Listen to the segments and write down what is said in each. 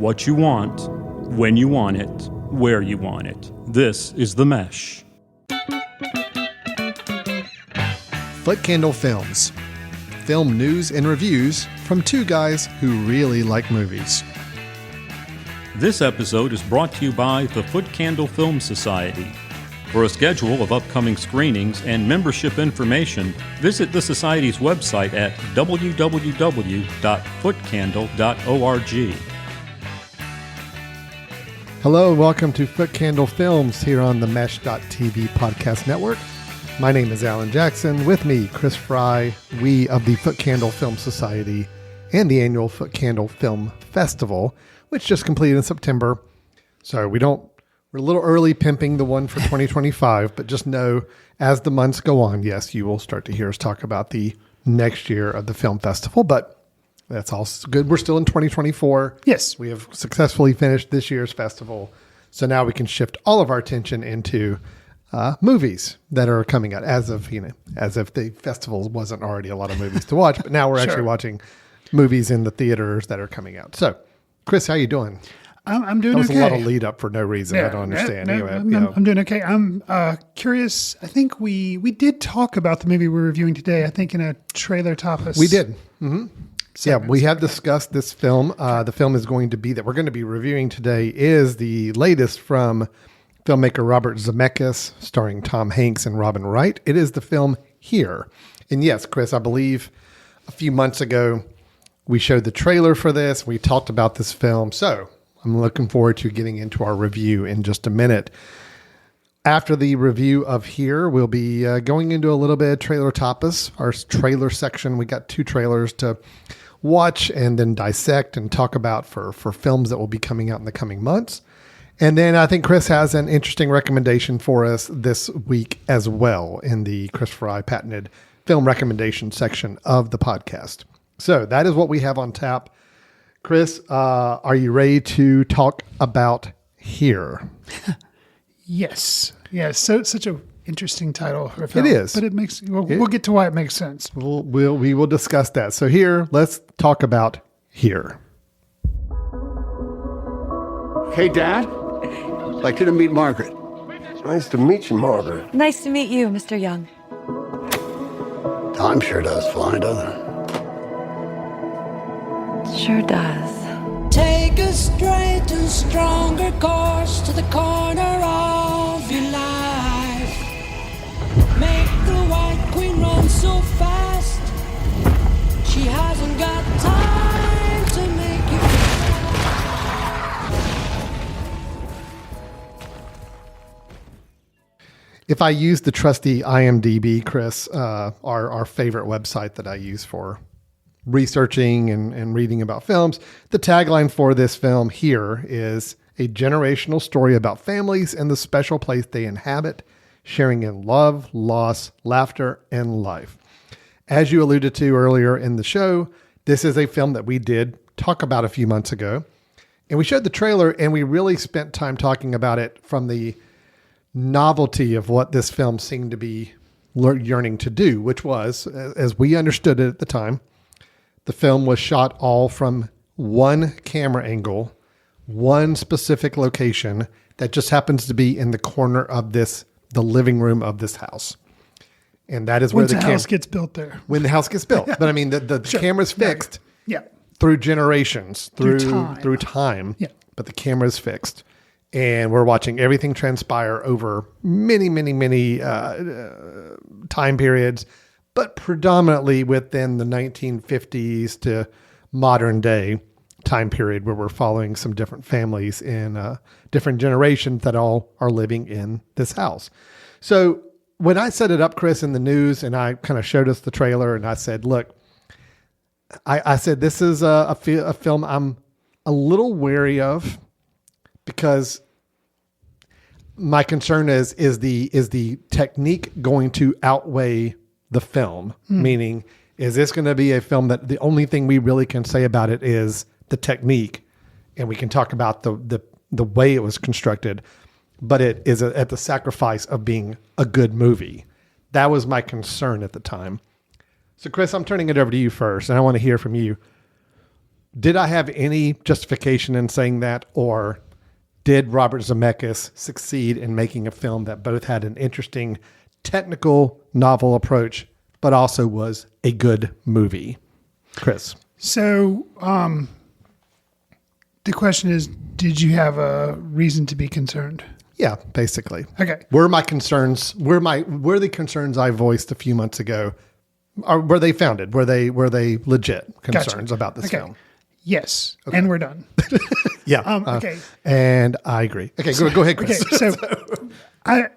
what you want, when you want it, where you want it. This is The Mesh. Foot Candle Films. Film news and reviews from two guys who really like movies. This episode is brought to you by the Foot Candle Film Society. For a schedule of upcoming screenings and membership information, visit the Society's website at www.footcandle.org. Hello, welcome to Foot Candle Films here on the Mesh.tv podcast network. My name is Alan Jackson. With me, Chris Fry, we of the Foot Candle Film Society and the annual Foot Candle Film Festival, which just completed in September. So we're a little early pimping the one for 2025, but just know as the months go on, yes, you will start to hear us talk about the next year of the film festival, but that's all good. We're still in 2024. Yes. We have successfully finished this year's festival. So now we can shift all of our attention into movies that are coming out as if the festival wasn't already a lot of movies to watch, but now we're actually watching movies in the theaters that are coming out. So Chris, how you doing? I'm doing okay. That was okay. a lot of lead up for no reason. I don't understand. I'm doing okay. I'm curious. I think we did talk about the movie we're reviewing today. I think in a trailer topic. We did. Mm-hmm. Yeah, we have discussed this film. The film is going to be that we're going to be reviewing today is the latest from filmmaker Robert Zemeckis, starring Tom Hanks and Robin Wright. It is the film Here. And yes, Chris, I believe a few months ago we showed the trailer for this. We talked about this film. So I'm looking forward to getting into our review in just a minute. After the review of Here, we'll be going into a little bit of trailer tapas, our trailer section. We got two trailers to watch and then dissect and talk about for films that will be coming out in the coming months. And then I think Chris has an interesting recommendation for us this week as well in the Chris Fry patented film recommendation section of the podcast. So that is what we have on tap. Chris, are you ready to talk about Here? Yes. Yes. So such a interesting title for a film. It is. But it makes we'll get to why it makes sense. We will discuss that. So here, let's talk about Here. Hey, Dad. I'd like you to meet Margaret. Nice to meet you, Margaret. Nice to meet you, Mr. Young. Time sure does fly, doesn't it? Sure does. Take a straight and stronger course to the corner of your life. Make the White Queen run so fast. She hasn't got time to make you. If I use the trusty IMDb, Chris, our favorite website that I use for researching and reading about films, the tagline for this film Here is a generational story about families and the special place they inhabit, sharing in love, loss, laughter, and life. As you alluded to earlier in the show, this is a film that we did talk about a few months ago, and we showed the trailer and we really spent time talking about it from the novelty of what this film seemed to be yearning to do, which was, as we understood it at the time, the film was shot all from one camera angle, one specific location that just happens to be in the corner of the living room of this house. And that is where the house gets built there. When the house gets built. But I mean, the camera's fixed through generations, through time. Yeah. But the camera's fixed. And we're watching everything transpire over many, many, many time periods, but predominantly within the 1950s to modern day time period where we're following some different families in different generations that all are living in this house. So when I set it up, Chris, in the news, and I kind of showed us the trailer and I said, look, I said, this is a film I'm a little wary of, because my concern is the technique going to outweigh the film? Meaning, is this going to be a film that the only thing we really can say about it is the technique, and we can talk about the way it was constructed, but it is at the sacrifice of being a good movie? That was my concern at the time. So, Chris, I'm turning it over to you first, and I want to hear from you. Did I have any justification in saying that, or did Robert Zemeckis succeed in making a film that both had an interesting technical novel approach, but also was a good movie? Chris. So the question is, did you have a reason to be concerned? Yeah, basically. Okay. Were my concerns, were the concerns I voiced a few months ago, or were they founded? Were they legit concerns about this film? Yes. Okay. And we're done. Yeah. Okay. And I agree. Okay, go ahead, Chris. Okay. So I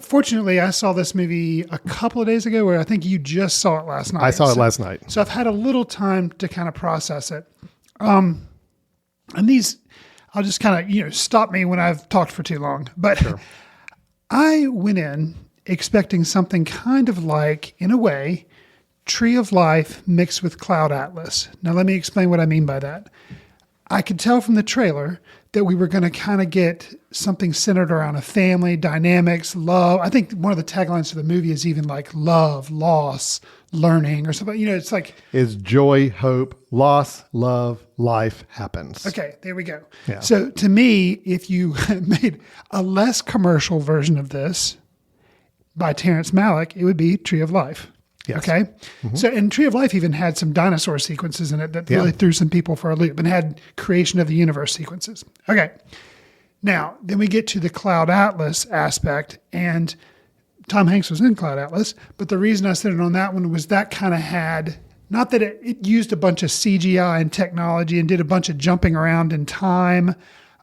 fortunately I saw this movie a couple of days ago, where I think you just saw it last night. I saw it last night. So I've had a little time to kind of process it. And these, I'll just kind of, stop me when I've talked for too long. But sure. I went in expecting something kind of like, in a way, Tree of Life mixed with Cloud Atlas. Now, let me explain what I mean by that. I could tell from the trailer that we were going to kind of get something centered around a family, dynamics, love. I think one of the taglines for the movie is even like love, loss, learning, or something. It's like... is joy, hope, loss, love, life happens. Okay, there we go. Yeah. So to me, if you made a less commercial version of this by Terrence Malick, it would be Tree of Life. Yes. Okay. Mm-hmm. So, and Tree of Life even had some dinosaur sequences in it that really threw some people for a loop, and had creation of the universe sequences. Okay. Now, then we get to the Cloud Atlas aspect, and Tom Hanks was in Cloud Atlas, but the reason I said it on that one was that kind of had, not that it used a bunch of CGI and technology and did a bunch of jumping around in time,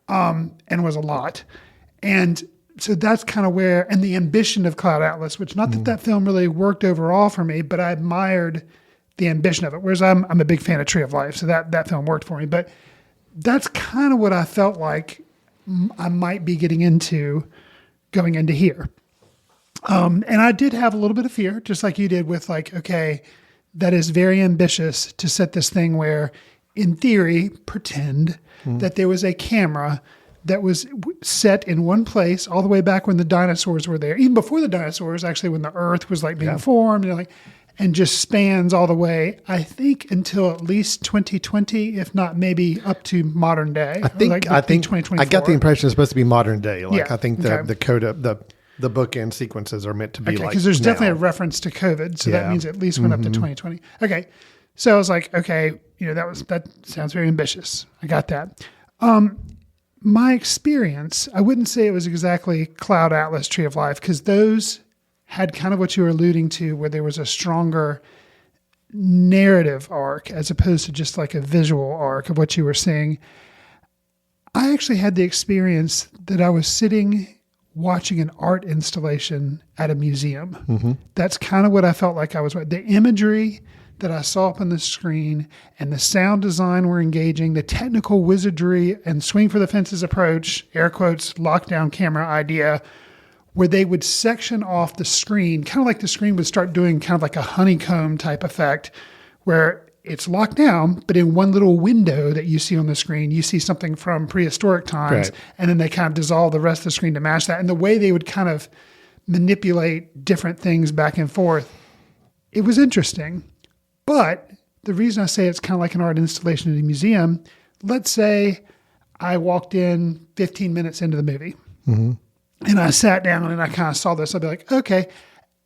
and was a lot. And so that's kind of where, and the ambition of Cloud Atlas, which not that film really worked overall for me, but I admired the ambition of it. Whereas I'm a big fan of Tree of Life, so that film worked for me. But that's kind of what I felt like I might be getting into going into here. And I did have a little bit of fear, just like you did with like, okay, that is very ambitious to set this thing where, in theory, pretend that there was a camera that was set in one place all the way back when the dinosaurs were there, even before the dinosaurs, actually, when the Earth was like being formed, and just spans all the way, I think, until at least 2020, if not maybe up to modern day. I think 2024. I got the impression it's supposed to be modern day. Yeah, I think the code of the bookend sequences are meant to be like, because there's now. definitely a reference to COVID, so that means at least went up to 2020. Okay, so I was like, okay, that sounds very ambitious. I got that. My experience, I wouldn't say it was exactly Cloud Atlas, Tree of Life, because those had kind of what you were alluding to, where there was a stronger narrative arc as opposed to just like a visual arc of what you were seeing. I actually had the experience that I was sitting watching an art installation at a museum. Mm-hmm. That's kind of what I felt like I was. The imagery that I saw up on the screen and the sound design were engaging, the technical wizardry and swing for the fences approach, air quotes, lockdown camera idea, where they would section off the screen, kind of like the screen would start doing kind of like a honeycomb type effect, where it's locked down, but in one little window that you see on the screen, you see something from prehistoric times, right. And then they kind of dissolve the rest of the screen to match that. And the way they would kind of manipulate different things back and forth, it was interesting. But the reason I say it's kind of like an art installation in a museum, let's say I walked in 15 minutes into the movie and I sat down and I kind of saw this, I'd be like, okay.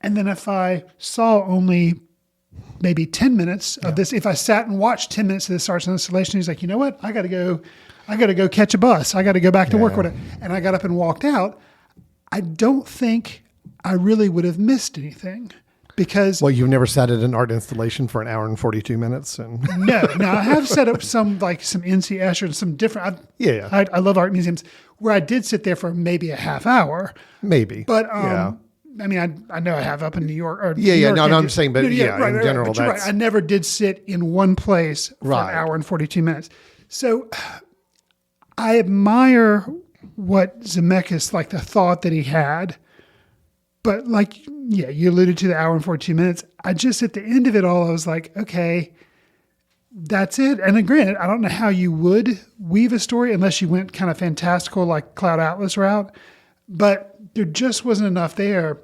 And then if I saw only maybe 10 minutes of this, if I sat and watched 10 minutes of this art installation, he's like, you know what? I got to go catch a bus. I got to go back to work with it. And I got up and walked out. I don't think I really would have missed anything. Because you've never sat at an art installation for an hour and 42 minutes, and no. I have set up some NC Escher and some different. I love art museums where I did sit there for maybe a half hour, maybe. But I mean, I know I have up in New York. Or New York, no, I'm saying, but right, in general, but you're right. I never did sit in one place for an hour and 42 minutes. So I admire what Zemeckis, like the thought that he had. But you alluded to the hour and 42 minutes. I just, at the end of it all, I was like, okay, that's it. And then granted, I don't know how you would weave a story unless you went kind of fantastical like Cloud Atlas route. But there just wasn't enough there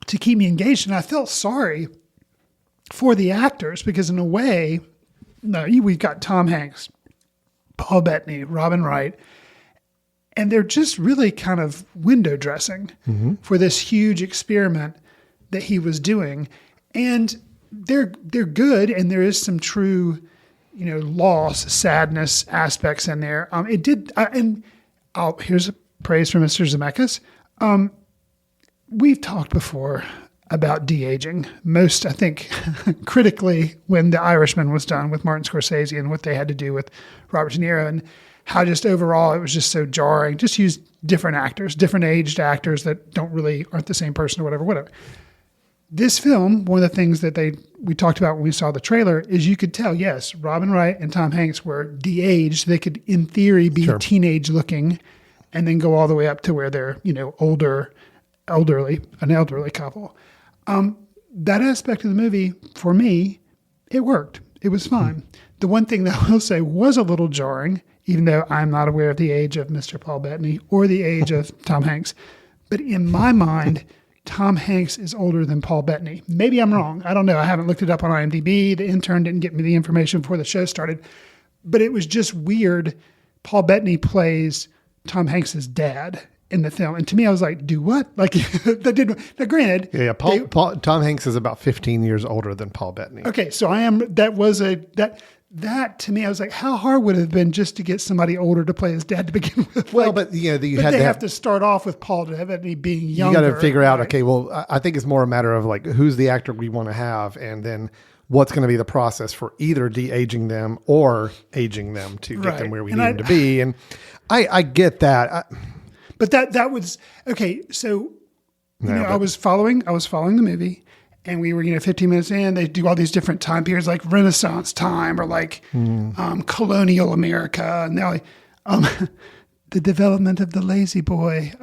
to keep me engaged. And I felt sorry for the actors because in a way, No, we've got Tom Hanks, Paul Bettany, Robin Wright, and they're just really kind of window dressing for this huge experiment that he was doing. And they're good, and there is some true, loss, sadness aspects in there. Here's a praise for Mr. Zemeckis. We've talked before about de-aging. Most, I think, critically when The Irishman was done with Martin Scorsese and what they had to do with Robert De Niro, and how just overall it was just so jarring. Just use different actors, different aged actors that aren't the same person or whatever. This film, one of the things that we talked about when we saw the trailer is you could tell, yes, Robin Wright and Tom Hanks were de-aged. They could, in theory, be teenage looking and then go all the way up to where they're, an elderly couple. That aspect of the movie, for me, it worked. It was fine. The one thing that I will say was a little jarring, even though I'm not aware of the age of Mr. Paul Bettany or the age of Tom Hanks, but in my mind, Tom Hanks is older than Paul Bettany. Maybe I'm wrong. I don't know. I haven't looked it up on IMDb. The intern didn't get me the information before the show started. But it was just weird. Paul Bettany plays Tom Hanks's dad in the film. And to me, I was like, do what? Like, that didn't. Now, granted. Yeah. Tom Hanks is about 15 years older than Paul Bettany. Okay. So that to me, I was like, how hard would it have been just to get somebody older to play his dad to begin with? Well, but you have to start off with Paul Bettany being younger. You got to figure out, okay, well, I think it's more a matter of like, who's the actor we want to have, and then what's going to be the process for either de-aging them or aging them to get them where we need them to be. And I get that. But that was, okay, so I was following the movie. And we were, 15 minutes in, they do all these different time periods, like Renaissance time or like colonial America. And now the development of the lazy boy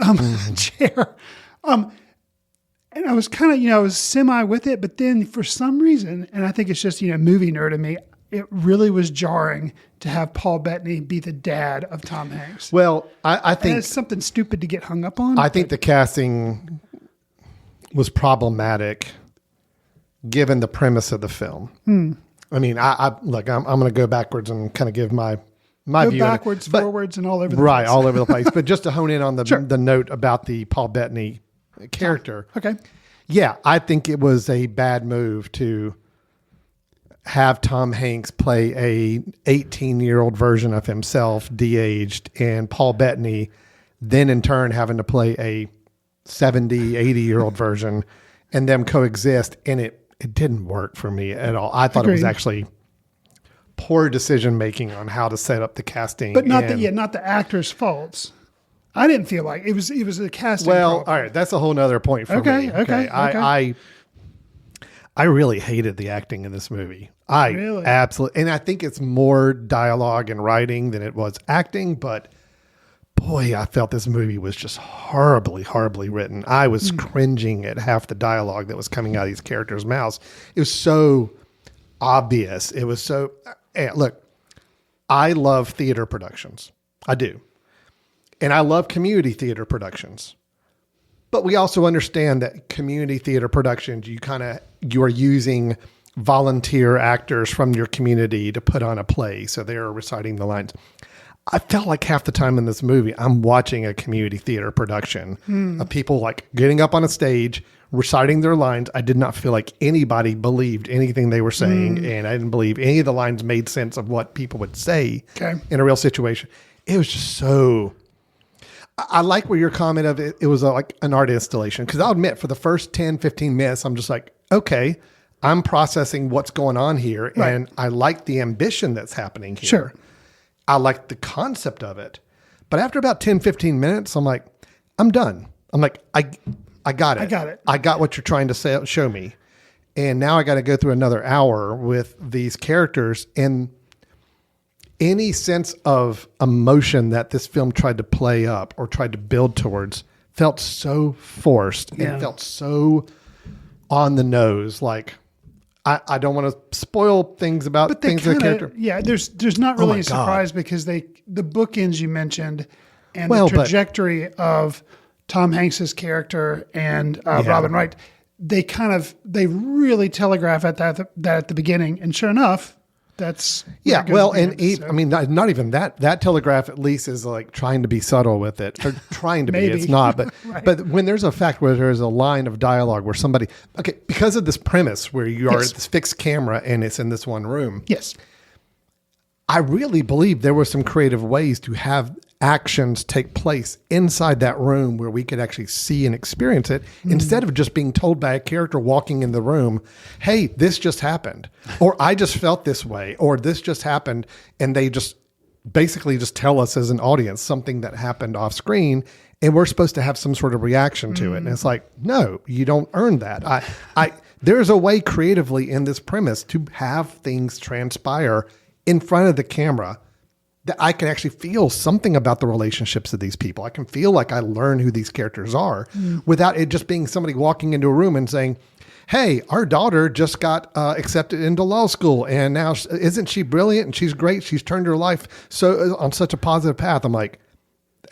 chair. And I was kind of, I was semi with it, but then for some reason, and I think it's just, movie nerd in me, it really was jarring to have Paul Bettany be the dad of Tom Hanks. Well, I think it's something stupid to get hung up on. I think the casting was problematic given the premise of the film. I mean, I'm going to go backwards and kind of give my view. Backwards, forwards, and all over the place. Right, all over the place. But just to hone in on the note about the Paul Bettany character. Okay. Yeah, I think it was a bad move to have Tom Hanks play a 18-year-old version of himself, de-aged, and Paul Bettany then in turn having to play a 70, 80-year-old version, and them coexist, and it didn't work for me at all. I thought it was actually poor decision making on how to set up the casting, but not the actors' faults. I didn't feel like it was a casting. Well, problem. all right, that's a whole nother point for me. Okay. I really hated the acting in this movie. Really? Absolutely, and I think it's more dialogue and writing than it was acting, but boy, I felt this movie was just horribly, horribly written. I was cringing at half the dialogue that was coming out of these characters' mouths. It was so obvious. It was so... Look, I love theater productions. I do. And I love community theater productions. But we also understand that community theater productions, you are using volunteer actors from your community to put on a play. So they're reciting the lines. I felt like half the time in this movie, I'm watching a community theater production of people like getting up on a stage, reciting their lines. I did not feel like anybody believed anything they were saying. And I didn't believe any of the lines made sense of what people would say in a real situation. It was just so... I like where your comment of it was like an art installation. Because I'll admit, for the first 10, 15 minutes, I'm just like, okay, I'm processing what's going on here. Right. And I like the ambition that's happening here. Sure. I like the concept of it. But after about 10, 15 minutes, I'm like, I'm done. I'm like, I got it. I got it. I got what you're trying to show me. And now I got to go through another hour with these characters, and any sense of emotion that this film tried to play up or tried to build towards felt so forced and felt so on the nose. Like, I don't want to spoil things about things of the character. Yeah, there's not really a surprise because the bookends you mentioned and the trajectory of Tom Hanks's character and Robin Wright, they really telegraph at that at the beginning. And sure enough, that's Yeah, where it goes well, at and the end, so. I mean, not even that. That telegraph at least is like trying to be subtle with it, or trying to be. Maybe. It's not, but Right. but when there's a fact where there's a line of dialogue where somebody, okay, because of this premise where you are Yes. at this fixed camera and it's in this one room, Yes. I really believe there were some creative ways to have actions take place inside that room where we could actually see and experience it instead of just being told by a character walking in the room, hey, this just happened, or I just felt this way, or this just happened. And they just basically just tell us as an audience something that happened off screen. And we're supposed to have some sort of reaction to it. And it's like, no, you don't earn that. There's a way creatively in this premise to have things transpire in front of the camera that I can actually feel something about the relationships of these people. I can feel like I learn who these characters are without it just being somebody walking into a room and saying, hey, our daughter just got accepted into law school. And now isn't she brilliant? And she's great. She's turned her life so on such a positive path. I'm like,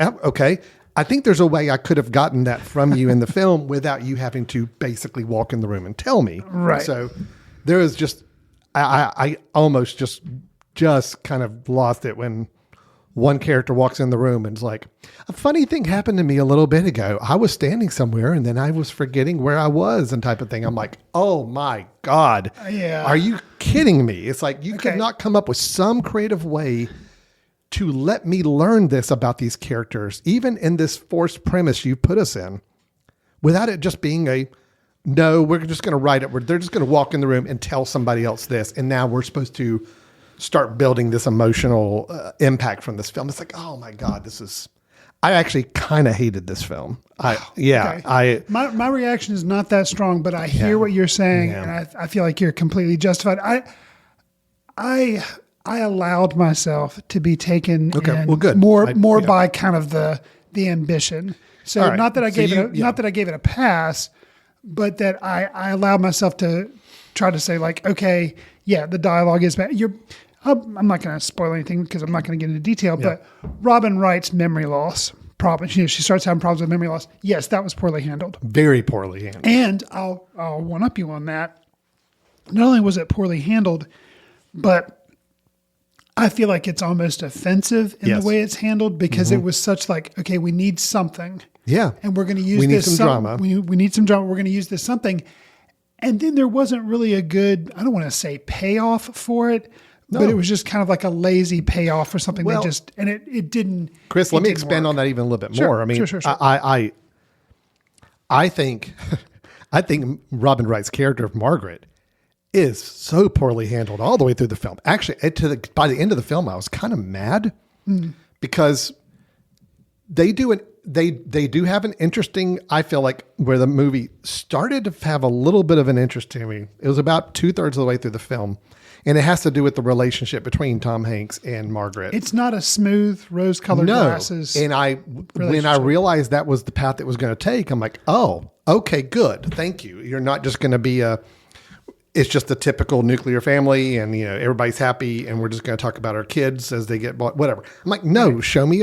okay, I think there's a way I could have gotten that from you in the film without you having to basically walk in the room and tell me. Right. So there is just, I almost just kind of lost it when one character walks in the room and is like, a funny thing happened to me a little bit ago. I was standing somewhere and then I was forgetting where I was and type of thing. I'm like, oh my God. Yeah. Are you kidding me? It's like, you Okay. could not come up with some creative way to let me learn this about these characters, even in this forced premise you put us in, without it just being no, we're just going to write it. They're just going to walk in the room and tell somebody else this. And now we're supposed to start building this emotional impact from this film. It's like, oh my God, I actually kind of hated this film. Okay. My reaction is not that strong, but I hear what you're saying, Yeah. and I feel like you're completely justified. I allowed myself to be taken Okay, in well, good. more Yeah. by kind of the ambition. So All right. not that I So gave you- not that I gave it a pass, but that I allowed myself to try to say like, okay, yeah, the dialogue is bad. I'm not going to spoil anything because I'm not going to get into detail, but Robin Wright's memory loss problem. She starts having problems with memory loss. Yes, that was poorly handled. Very poorly handled. And I'll one up you on that. Not only was it poorly handled, but I feel like it's almost offensive in Yes. the way it's handled because it was such like, okay, we need something. Yeah. And we're going to use We need this some drama. We need some drama. We're going to use this something. And then there wasn't really a good, I don't want to say payoff for it, but No. it was just kind of like a lazy payoff for something Well, that just, and it didn't. Chris, it let me didn't expand work. on that even a little bit Sure, more. I mean, sure. I think Robin Wright's character of Margaret is so poorly handled all the way through the film. Actually, by the end of the film, I was kind of mad because they do have an interesting, I feel like, where the movie started to have a little bit of an interest to me. It was about 2/3 of the way through the film. And it has to do with the relationship between Tom Hanks and Margaret. It's not a smooth rose-colored glasses. And when I relationship. realized that was the path it was going to take, I'm like, oh, okay, good. Thank you. You're not just going to be it's just a typical nuclear family and, everybody's happy and we're just going to talk about our kids as they get bought, whatever. I'm like, no, show me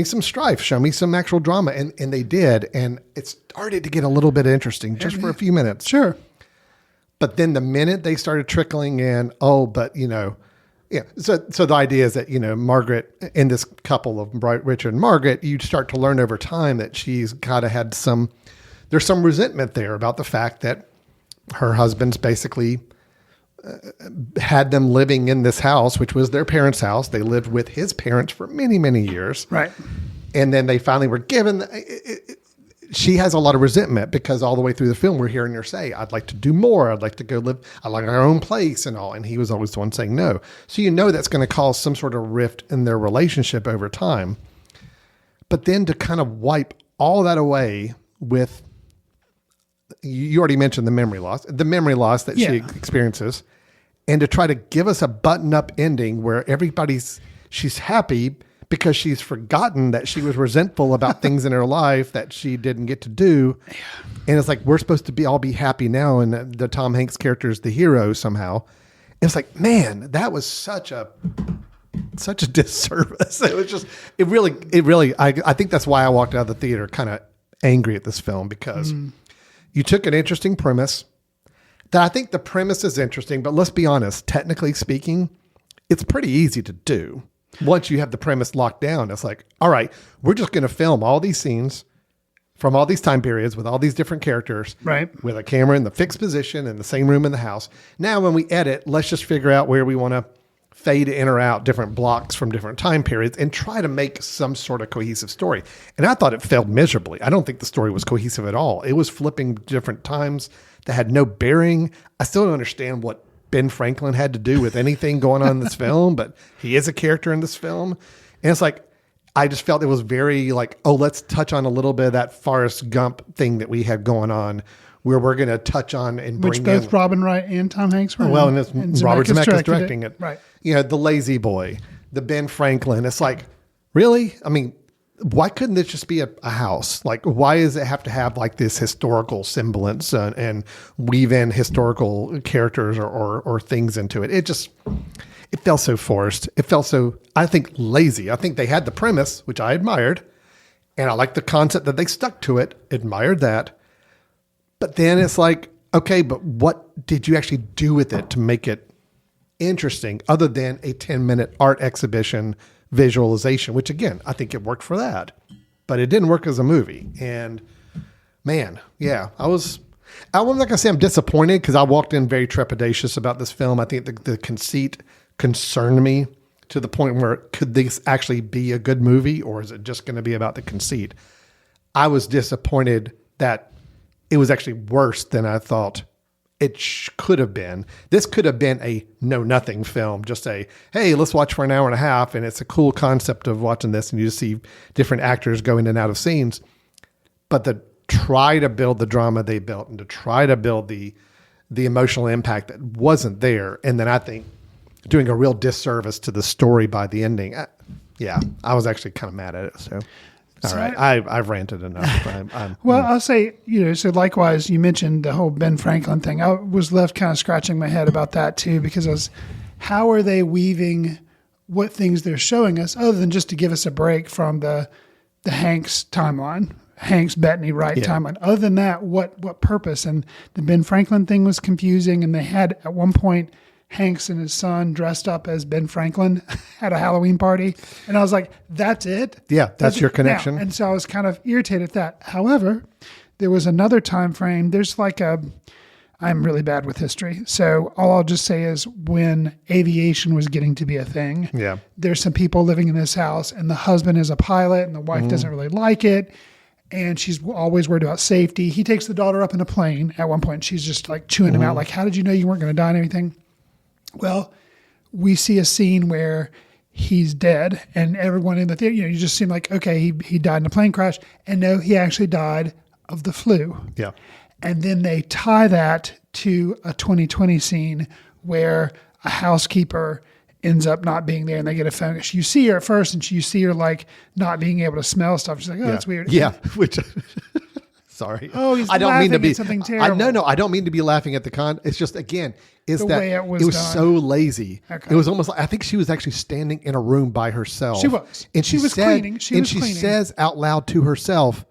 some strife, show me some actual drama. And they did. And it started to get a little bit interesting just for a few minutes. Sure. But then the minute they started trickling in, So the idea is that, Margaret, in this couple of Richard and Margaret, you start to learn over time that she's kind of had there's some resentment there about the fact that her husband's basically had them living in this house, which was their parents' house. They lived with his parents for many, many years. Right. And then they finally were given, she has a lot of resentment because all the way through the film, we're hearing her say, I'd like to do more. I'd like to go live. I like our own place and all. And he was always the one saying no. So, that's going to cause some sort of rift in their relationship over time. But then to kind of wipe all that away with, you already mentioned the memory loss that she experiences, and to try to give us a button-up ending where she's happy because she's forgotten that she was resentful about things in her life that she didn't get to do. And it's like, we're supposed to all be happy now. And the Tom Hanks character is the hero somehow. And it's like, man, that was such a disservice. It really, I think that's why I walked out of the theater kind of angry at this film because you took an interesting premise that I think the premise is interesting, but let's be honest, technically speaking, it's pretty easy to do. Once you have the premise locked down, it's like, all right, we're just going to film all these scenes from all these time periods with all these different characters, Right. with a camera in the fixed position in the same room in the house. Now, when we edit, let's just figure out where we want to fade in or out different blocks from different time periods and try to make some sort of cohesive story. And I thought it failed miserably. I don't think the story was cohesive at all. It was flipping different times that had no bearing. I still don't understand what Ben Franklin had to do with anything going on in this film, but he is a character in this film. And it's like, I just felt it was very like, oh, let's touch on a little bit of that Forrest Gump thing that we had going on, where we're going to touch on and bring Which both in, Robin Wright and Tom Hanks were in. well, and it's Robert Zemeckis Zemeckis directing it. Right. You know, the Lazy Boy, the Ben Franklin. It's like, really? I mean, why couldn't this just be a house? Like, why does it have to have like this historical semblance and weave in historical characters or things into it? It felt so forced. It felt so, I think, lazy. I think they had the premise, which I admired, and I liked the concept that they stuck to it, admired that. But then it's like, okay, but what did you actually do with it to make it interesting other than a 10-minute art exhibition visualization, which again, I think it worked for that, but it didn't work as a movie. And man, yeah, I'm not going to say I'm disappointed because I walked in very trepidatious about this film. I think the conceit concerned me to the point where could this actually be a good movie or is it just going to be about the conceit? I was disappointed that it was actually worse than I thought it could have been. This could have been a know-nothing film, just a, hey, let's watch for an hour and a half, and it's a cool concept of watching this, and you just see different actors go in and out of scenes. But to try to build the drama they built and to try to build the emotional impact that wasn't there, and then I think doing a real disservice to the story by the ending. I was actually kind of mad at it. So, all right, I've ranted enough. Well, I'll say, so likewise, you mentioned the whole Ben Franklin thing. I was left kind of scratching my head about that too, because how are they weaving what things they're showing us other than just to give us a break from the Hanks timeline, Hanks, Bettany, Wright timeline. Other than that, what purpose? And the Ben Franklin thing was confusing. And they had at one point Hanks and his son dressed up as Ben Franklin at a Halloween party. And I was like, that's it? Yeah, that's your connection. Now, and so I was kind of irritated at that. However, there was another time frame. There's I'm really bad with history. So all I'll just say is when aviation was getting to be a thing, there's some people living in this house and the husband is a pilot and the wife doesn't really like it. And she's always worried about safety. He takes the daughter up in a plane at one point. She's just like chewing him out. Like, how did you know you weren't going to die and everything? Well, we see a scene where he's dead and everyone in the theater, you just seem like, okay, he died in a plane crash. And no, he actually died of the flu. Yeah. And then they tie that to a 2020 scene where a housekeeper ends up not being there and they get a phone. You see her at first and you see her like not being able to smell stuff. She's like, oh, that's weird. Yeah. Which, sorry. Oh, he's I don't mean to be something terrible. No, I don't mean to be laughing at the It's just, again, The way it was done. so lazy. Okay. It was almost like, I think she was actually standing in a room by herself. She was. And She was cleaning. She was cleaning. says out loud to herself,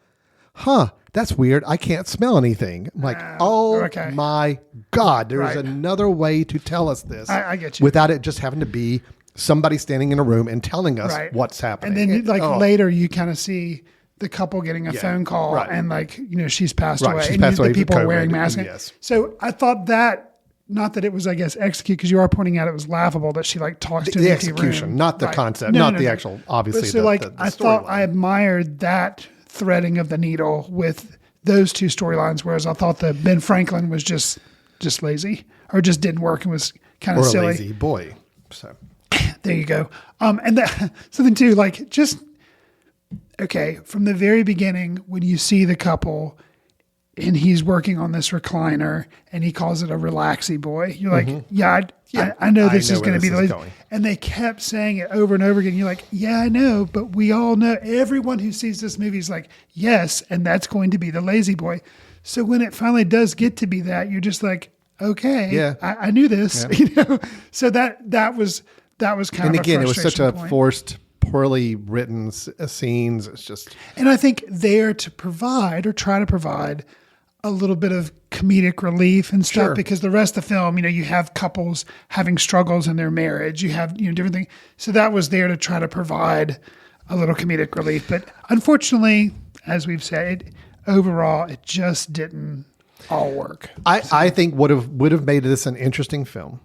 that's weird. I can't smell anything. I'm like, okay. My God, there's Right. another way to tell us this. I get you. Without it just having to be somebody standing in a room and telling us Right. what's happening. And then later you kind of see the couple getting a phone call right. and she's passed Right, away. she's And passed away the from people are COVID, wearing masks. yes. So I thought that, not that it was, I guess, executed, because you are pointing out it was laughable that she talks to the an empty execution, room. not the Right. concept, No, not no, the no. actual, obviously. But so the I thought I storyline. admired that threading of the needle with those two storylines, whereas I thought the Ben Franklin was just lazy or just didn't work and was kind of or a silly. lazy boy. So There you go. And that, something too, from the very beginning, when you see the couple and he's working on this recliner and he calls it a relaxy boy, you're like, I know this is going to be the lazy. And they kept saying it over and over again. You're like, yeah, I know, but we all know, everyone who sees this movie is like, yes, and that's going to be the lazy boy. So when it finally does get to be that, you're just like, okay, I knew this, So that was kind of and again, a it was such a point. forced, poorly written scenes. It's just, And I think there to provide or try to provide a little bit of comedic relief and stuff Sure. because the rest of the film, you have couples having struggles in their marriage. You have, different things. So that was there to try to provide a little comedic relief. But unfortunately, as we've said, overall, it just didn't all work. I think would have made this an interesting film.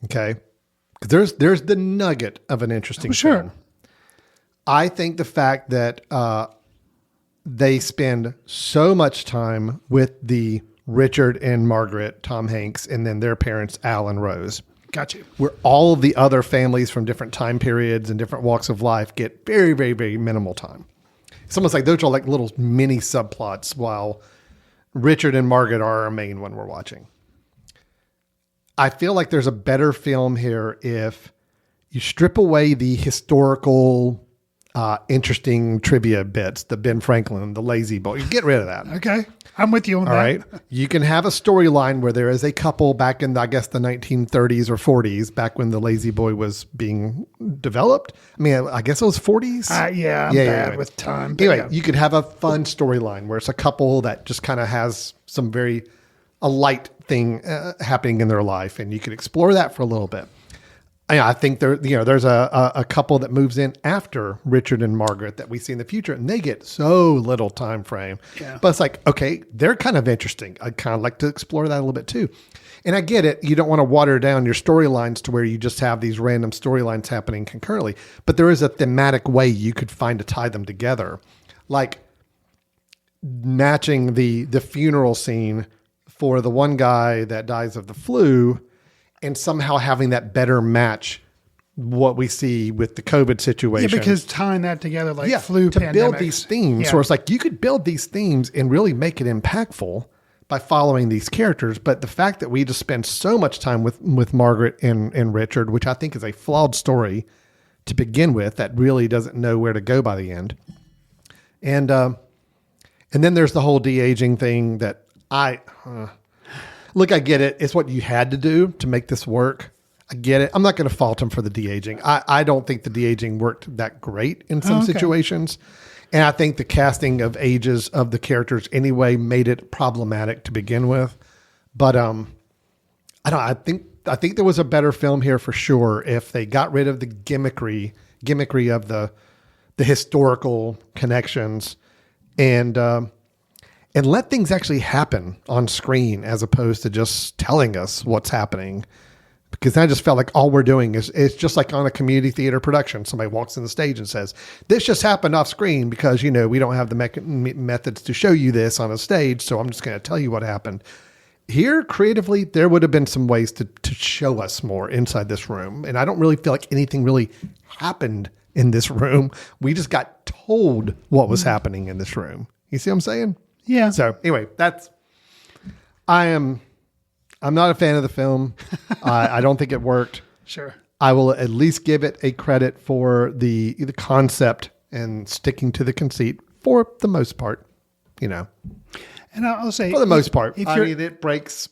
Okay. 'Cause there's the nugget of an interesting Sure. film. I think the fact that they spend so much time with the Richard and Margaret, Tom Hanks, and then their parents, Al and Rose, Got you. where all of the other families from different time periods and different walks of life get very, very, very minimal time. It's almost like those are like little mini subplots while Richard and Margaret are our main one we're watching. I feel like there's a better film here if you strip away the historical, interesting trivia bits, the Ben Franklin, the Lazy Boy. You get rid of that. Okay. I'm with you on All that. right. You can have a storyline where there is a couple back in, I guess, the 1930s or 40s, back when the Lazy Boy was being developed. I mean, I guess it was 40s. Yeah, I'm bad with time. but Anyway, yeah. you could have a fun storyline where it's a couple that just kind of has some a light thing happening in their life, and you could explore that for a little bit. I think there's a couple that moves in after Richard and Margaret that we see in the future, and they get so little time frame. Yeah. But it's like, okay, they're kind of interesting. I'd kind of like to explore that a little bit too. And I get it. You don't want to water down your storylines to where you just have these random storylines happening concurrently. But there is a thematic way you could find to tie them together. Like matching the funeral scene for the one guy that dies of the flu and somehow having that better match what we see with the COVID situation. Yeah, because tying that together like flu to build pandemics. these themes. Yeah. So it's like you could build these themes and really make it impactful by following these characters. But the fact that we just spend so much time with Margaret and Richard, which I think is a flawed story to begin with, that really doesn't know where to go by the end. And then there's the whole de-aging thing that look, I get it. It's what you had to do to make this work. I get it. I'm not going to fault him for the de-aging. I don't think the de-aging worked that great in some situations. And I think the casting of ages of the characters anyway made it problematic to begin with. But I think there was a better film here for sure if they got rid of the gimmickry of the historical connections and let things actually happen on screen as opposed to just telling us what's happening. Because I just felt like all we're doing is it's just like on a community theater production. Somebody walks in the stage and says, this just happened off screen because, we don't have the methods to show you this on a stage. So I'm just going to tell you what happened. Here, creatively, there would have been some ways to show us more inside this room. And I don't really feel like anything really happened in this room. We just got told what was happening in this room. You see what I'm saying? Yeah. So anyway, I'm not a fan of the film. I don't think it worked. Sure. I will at least give it a credit for the concept and sticking to the conceit for the most part, And I'll say for the most part. if I you're- mean, it breaks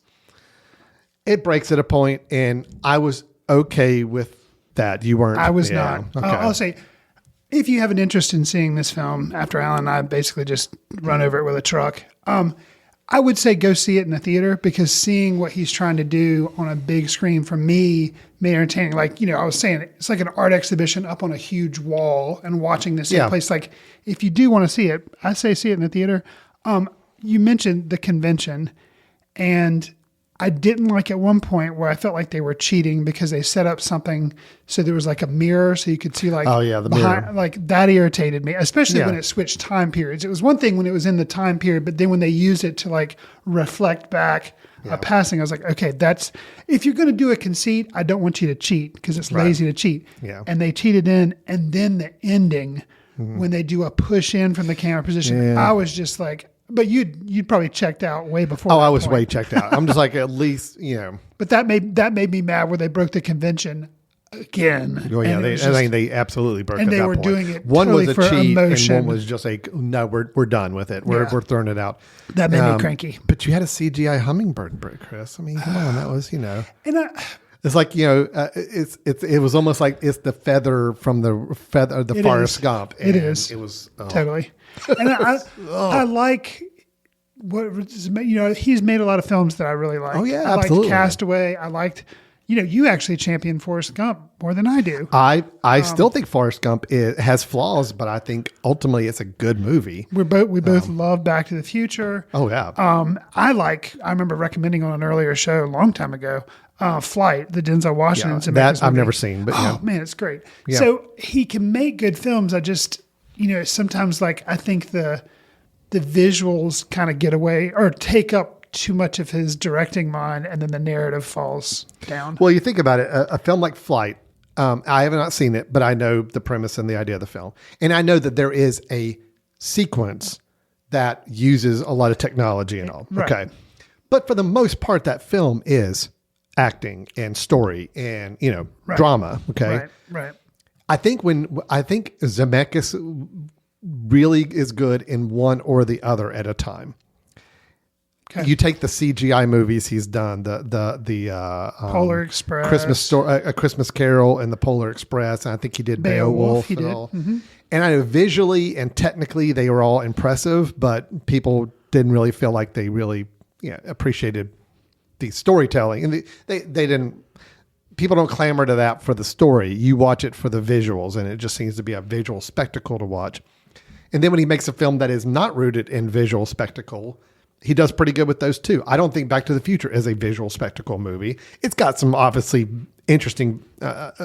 at a point, and I was okay with that. You weren't. I was yeah, not. Okay. I'll say, if you have an interest in seeing this film, after Alan and I basically just run over it with a truck, I would say go see it in the theater because seeing what he's trying to do on a big screen for me made it entertaining. Like, I was saying, it's like an art exhibition up on a huge wall and watching this in Yeah. place. Like, if you do want to see it, I say see it in the theater. You mentioned the convention, and I didn't like at one point where I felt like they were cheating because they set up something so there was like a mirror so you could see like the mirror. like that irritated me, especially Yeah. when it switched time periods. It was one thing when it was in the time period, but then when they used it to like reflect back a passing, I was like, okay, that's if you're going to do a conceit, I don't want you to cheat because it's lazy to cheat. Yeah. And they cheated in, and then the ending when they do a push in from the camera position, I was just like. But you'd probably checked out way before. Oh, that I was point. way checked out. I'm just like, at least, But that made me mad where they broke the convention again. Oh yeah, And it they, was I just- think they absolutely broke. and at they that were point. doing it One totally was a for cheat, emotion. and one was just like, no, we're done with it. We're throwing it out. That made me cranky. But you had a CGI hummingbird break, Chris. I mean, come on, that was And It's like it was almost like it's the feather from the It Forrest is. Gump. It and is. It was totally. And I like he's made a lot of films that I really like. Oh, yeah, I absolutely. liked Castaway. I liked, you actually champion Forrest Gump more than I do. I still think Forrest Gump has flaws, but I think ultimately it's a good movie. We both love Back to the Future. Oh yeah. I remember recommending on an earlier show a long time ago, Flight, the Denzel Washington. Yeah, Zemeckis that I've movie. never seen, but yeah. Man, it's great. Yeah. So he can make good films. I just, sometimes I think the visuals kind of get away or take up too much of his directing mind, and then the narrative falls down. Well, you think about it, a film like Flight, I have not seen it, but I know the premise and the idea of the film. And I know that there is a sequence that uses a lot of technology and all. Right. Okay. But for the most part, that film is acting and story and, Right. drama. Okay. Right. I think Zemeckis really is good in one or the other at a time. Okay. You take the CGI movies he's done, the Polar Express, Christmas Story, A Christmas Carol, and the Polar Express, and I think he did Beowulf. He and did. all. Mm-hmm. And I know visually and technically they were all impressive, but people didn't really feel like they really appreciated the storytelling, and they didn't. People don't clamor to that for the story. You watch it for the visuals, and it just seems to be a visual spectacle to watch. And then when he makes a film that is not rooted in visual spectacle, he does pretty good with those too. I don't think Back to the Future is a visual spectacle movie. It's got some obviously interesting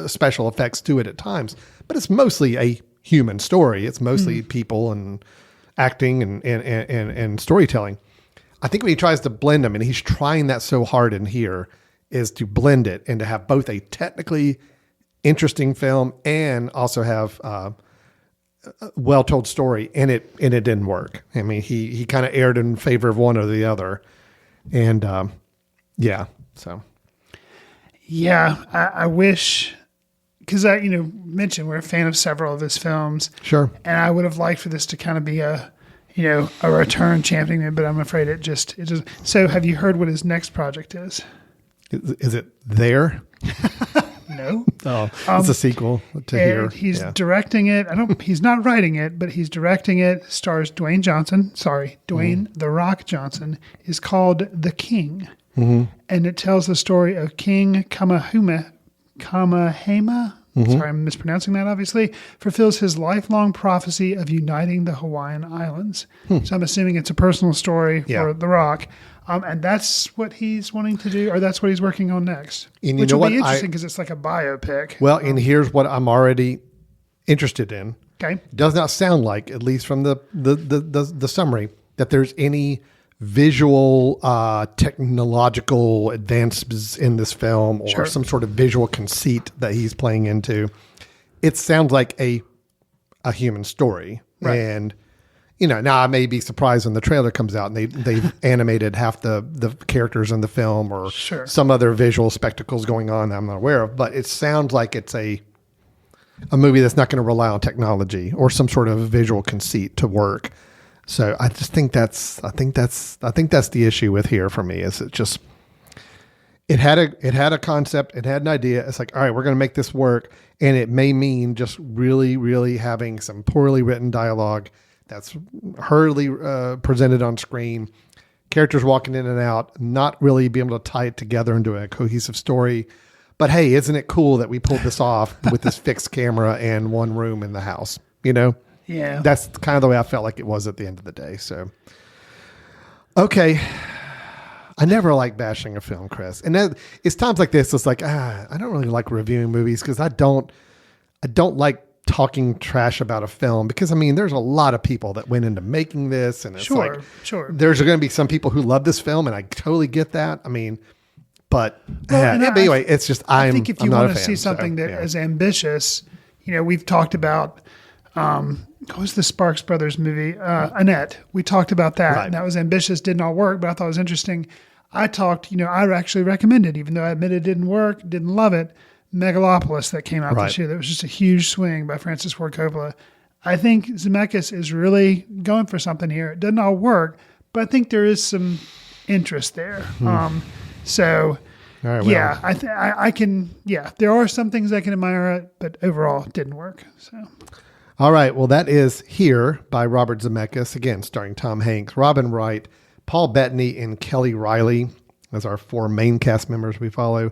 special effects to it at times, but it's mostly a human story. It's mostly people and acting and storytelling. I think when he tries to blend them, and he's trying that so hard in here, is to blend it and to have both a technically interesting film and also have a well-told story, and it didn't work. I mean, he kind of erred in favor of one or the other, and so. Yeah, I wish, because I mentioned we're a fan of several of his films. Sure. And I would have liked for this to kind of be a return championing, but I'm afraid it just. So have you heard what his next project is? Is it there? No. Oh, it's a sequel to here. He's directing it. He's not writing it, but he's directing it. Stars Dwayne Johnson. Sorry, Dwayne The Rock Johnson. Is called The King, and it tells the story of King Kamehameha. Sorry, I'm mispronouncing that. Obviously, fulfills his lifelong prophecy of uniting the Hawaiian Islands. So I'm assuming it's a personal story for The Rock. And that's what he's wanting to do, or that's what he's working on next. And which will be interesting because it's like a biopic. Well, and here's what I'm already interested in. Okay. It does not sound like, at least from the summary, that there's any visual technological advances in this film or some sort of visual conceit that he's playing into. It sounds like a human story. Right. And now I may be surprised when the trailer comes out and they've animated half the characters in the film or some other visual spectacles going on that I'm not aware of, but it sounds like it's a movie that's not going to rely on technology or some sort of visual conceit to work. So I just think that's the issue with here for me is it had a concept, it had an idea. It's like, all right, we're going to make this work. And it may mean just really, really having some poorly written dialogue that's hurriedly presented on screen, characters walking in and out, not really be able to tie it together into a cohesive story. But hey, isn't it cool that we pulled this off with this fixed camera and one room in the house? Yeah. That's kind of the way I felt like it was at the end of the day. So, okay. I never like bashing a film, Chris. And it's times like this, it's like, I don't really like reviewing movies because I don't like talking trash about a film because there's a lot of people that went into making this, and it's sure. There's going to be some people who love this film, and I totally get that. But anyway, it's just I think if you want to see something that is ambitious, we've talked about what was the Sparks Brothers movie, Annette. We talked about that, and that was ambitious, did not work, but I thought it was interesting. I actually recommended, even though I admitted it didn't work, didn't love it, Megalopolis that came out this year. That was just a huge swing by Francis Ford Coppola. I think Zemeckis is really going for something here. It doesn't all work, but I think there is some interest there. So, all right, well. I can. Yeah, there are some things I can admire it, but overall, it didn't work. So, all right. Well, that is Here by Robert Zemeckis, again starring Tom Hanks, Robin Wright, Paul Bettany and Kelly Riley as our 4 main cast members we follow.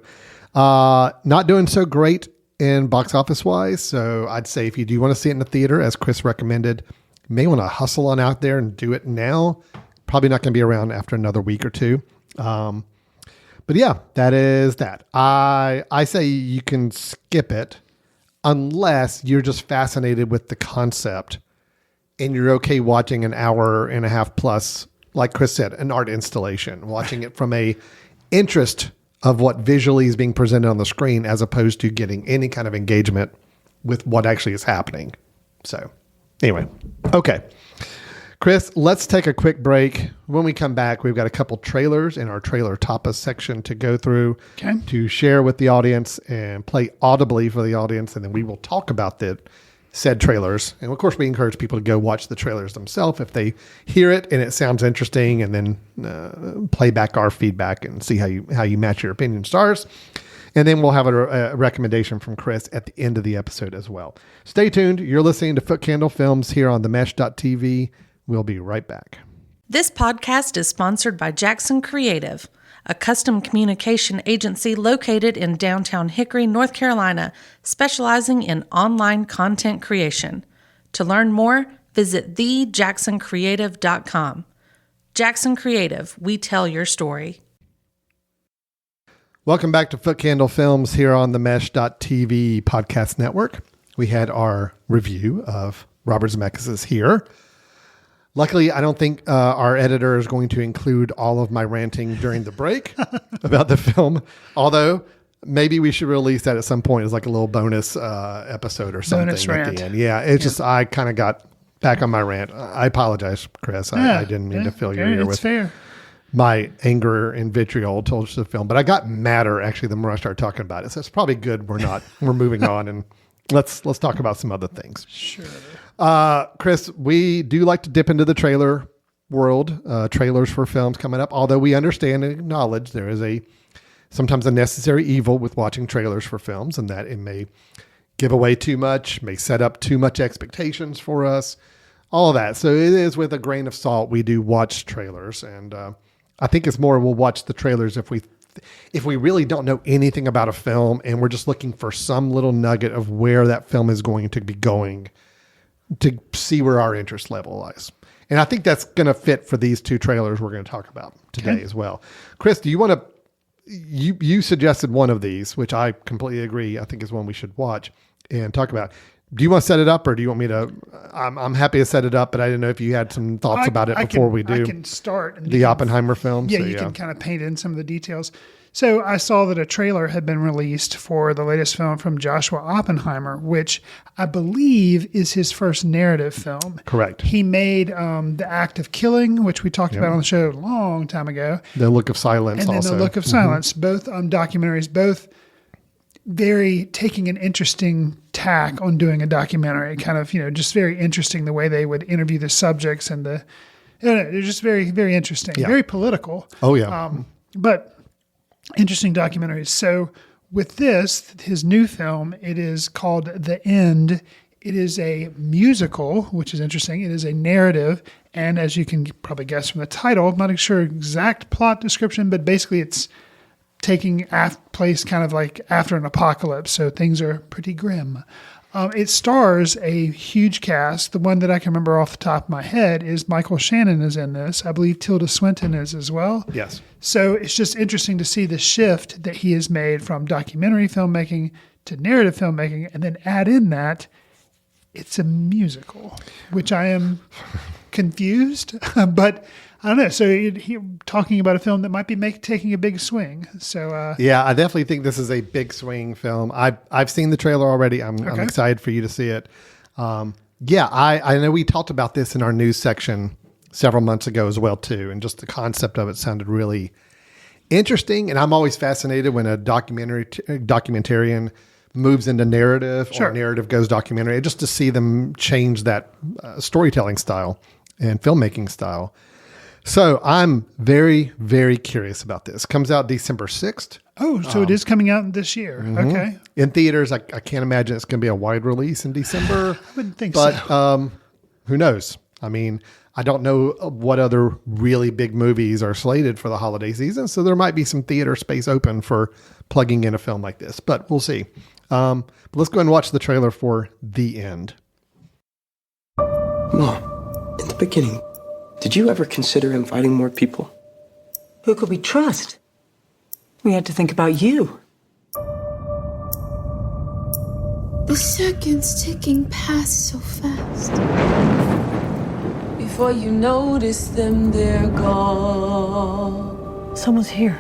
Not doing so great in box office wise. So I'd say if you do want to see it in the theater, as Chris recommended, you may want to hustle on out there and do it now. Probably not going to be around after another week or two. But yeah, that is that. I say you can skip it unless you're just fascinated with the concept and you're okay watching an hour and a half plus, like Chris said, an art installation, watching it from a interest of what visually is being presented on the screen as opposed to getting any kind of engagement with what actually is happening. So anyway, okay. Chris, let's take a quick break. When we come back, we've got a couple trailers in our trailer tapas section to go through to share with the audience and play audibly for the audience. And then we will talk about the said trailers. And of course, we encourage people to go watch the trailers themselves if they hear it and it sounds interesting, and then play back our feedback and see how you match your opinion stars. And then we'll have a recommendation from Chris at the end of the episode as well. Stay tuned. You're listening to Foot Candle Films here on themesh.tv. We'll be right back. This podcast is sponsored by Jackson Creative, a custom communication agency located in downtown Hickory, North Carolina, specializing in online content creation. To learn more, visit thejacksoncreative.com. Jackson Creative, we tell your story. Welcome back to Foot Candle Films here on the Mesh.tv podcast network. We had our review of Robert Zemeckis' Here. Luckily, I don't think our editor is going to include all of my ranting during the break about the film, although maybe we should release that at some point as like a little bonus episode or something bonus at rant. the end. Yeah, it's just I kind of got back on my rant. I apologize, Chris. I didn't mean to fill your ear with fair. my anger and vitriol towards the film, but I got madder actually the more I started talking about it. So it's probably good we're moving on, and let's talk about some other things. Sure. Chris, we do like to dip into the trailer world, trailers for films coming up, although we understand and acknowledge there is sometimes a necessary evil with watching trailers for films, and that it may give away too much, may set up too much expectations for us, all of that. So it is with a grain of salt we do watch trailers, and I think it's more we'll watch the trailers if we really don't know anything about a film and we're just looking for some little nugget of where that film is going to be going to see where our interest level lies. And I think that's going to fit for these 2 trailers we're going to talk about today as well. Chris, do you want to, you suggested one of these, which I completely agree. I think is one we should watch and talk about. Do you want to set it up, or do you want me to, I'm happy to set it up, but I didn't know if you had some thoughts about it before we do. I can start. And the Oppenheimer film. Yeah, you can kind of paint in some of the details. So I saw that a trailer had been released for the latest film from Joshua Oppenheimer, which I believe is his first narrative film. Correct. He made The Act of Killing, which we talked about on the show a long time ago. The Look of Silence and also. And The Look of Silence, both documentaries, both very taking an interesting tack on doing a documentary, kind of, just very interesting the way they would interview the subjects and they're just very, very interesting, very political. Oh yeah. But interesting documentaries. So with this, his new film, it is called The End. It is a musical, which is interesting. It is a narrative. And as you can probably guess from the title, I'm not sure exact plot description, but basically it's taking place kind of like after an apocalypse. So things are pretty grim. It stars a huge cast. The one that I can remember off the top of my head is Michael Shannon is in this. I believe Tilda Swinton is as well. Yes. So it's just interesting to see the shift that he has made from documentary filmmaking to narrative filmmaking, and then add in that it's a musical, which I am confused, but I don't know. So he talking about a film that might be taking a big swing. So yeah, I definitely think this is a big swing film. I've seen the trailer already. I'm excited for you to see it. Yeah, I know we talked about this in our news section several months ago as well too, and just the concept of it sounded really interesting. And I'm always fascinated when a documentarian moves into narrative or narrative goes documentary, just to see them change that storytelling style and filmmaking style. So I'm very, very curious about this. Comes out December 6th. Oh, so it is coming out this year. Mm-hmm. Okay. In theaters, I can't imagine it's going to be a wide release in December. I wouldn't think but, so. Who knows? I mean, I don't know what other really big movies are slated for the holiday season, so there might be some theater space open for plugging in a film like this, but we'll see. But let's go ahead and watch the trailer for The End. Mom, in the beginning, did you ever consider inviting more people? Who could we trust? We had to think about you. The seconds ticking past so fast. Before you notice them, they're gone. Someone's here.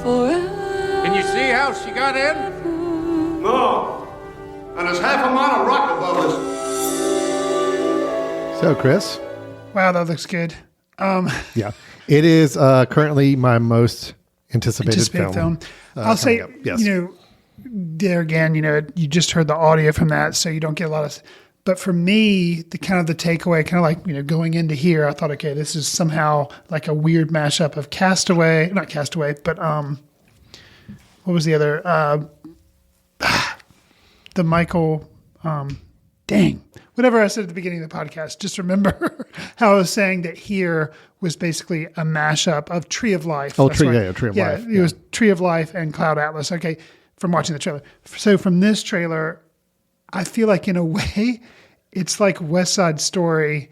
Forever. Can you see how she got in? No. And there's half a mile of rock above us. So, Chris. Wow, that looks good. Yeah. It is currently my most anticipated film. I'll say, yes. There again, you just heard the audio from that, so you don't get a lot of. But for me, the takeaway, kind of like going into here, I thought, okay, this is somehow like a weird mashup of Castaway, not Castaway, but what was the other? The Michael, whatever I said at the beginning of the podcast. Just remember how I was saying that here was basically a mashup of Tree of Life. Oh, Tree of Life. Yeah, it was Tree of Life and Cloud Atlas. Okay. From watching the trailer. So from this trailer, I feel like in a way, it's like West Side Story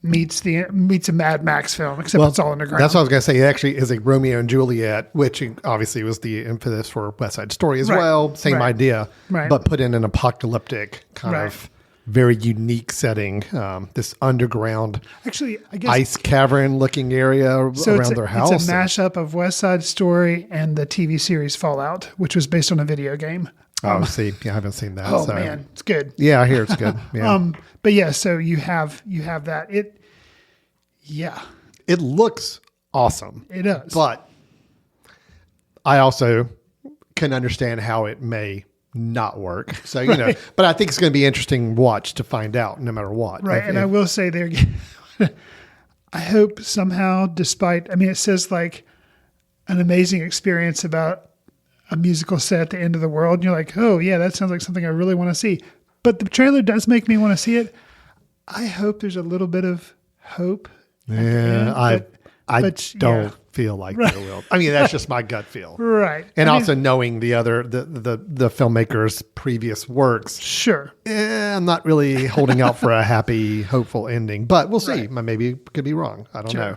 meets a Mad Max film, except it's all underground. That's what I was going to say. It actually is a Romeo and Juliet, which obviously was the impetus for West Side Story as well. Same idea, but put in an apocalyptic kind of very unique setting. This underground, actually, I guess ice cavern looking area around their house. It's a mashup of West Side Story and the TV series Fallout, which was based on a video game. I haven't seen that. Oh man, it's good. Yeah, I hear it's good. Yeah. But yeah, so you have that. It looks awesome. It does. But I also can understand how it may not work. So, but I think it's going to be interesting watch to find out no matter what. Right. And I will say there again, I hope somehow, despite, it says like an amazing experience about a musical set at the end of the world. And you're like, oh yeah, that sounds like something I really want to see. But the trailer does make me want to see it. I hope there's a little bit of hope. Yeah. I don't feel like there will. That's just my gut feel. Right. And also knowing the filmmaker's previous works. Sure. I'm not really holding out for a happy, hopeful ending, but we'll see. Maybe it could be wrong. I don't know.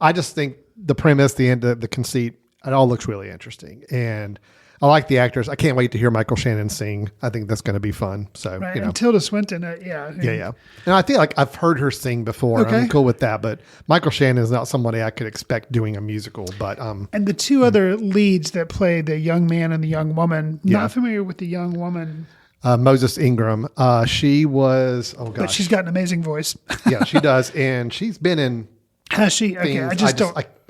I just think the premise, the end, the conceit, it all looks really interesting. And I like the actors. I can't wait to hear Michael Shannon sing. I think that's going to be fun. So, And Tilda Swinton, yeah. Yeah. And I feel like I've heard her sing before. Okay. I'm cool with that. But Michael Shannon is not somebody I could expect doing a musical. But and the two other leads that play the young man and the young woman, not familiar with the young woman. Moses Ingram. She was, But she's got an amazing voice. Yeah, she does. And she's been in. Has she? Okay,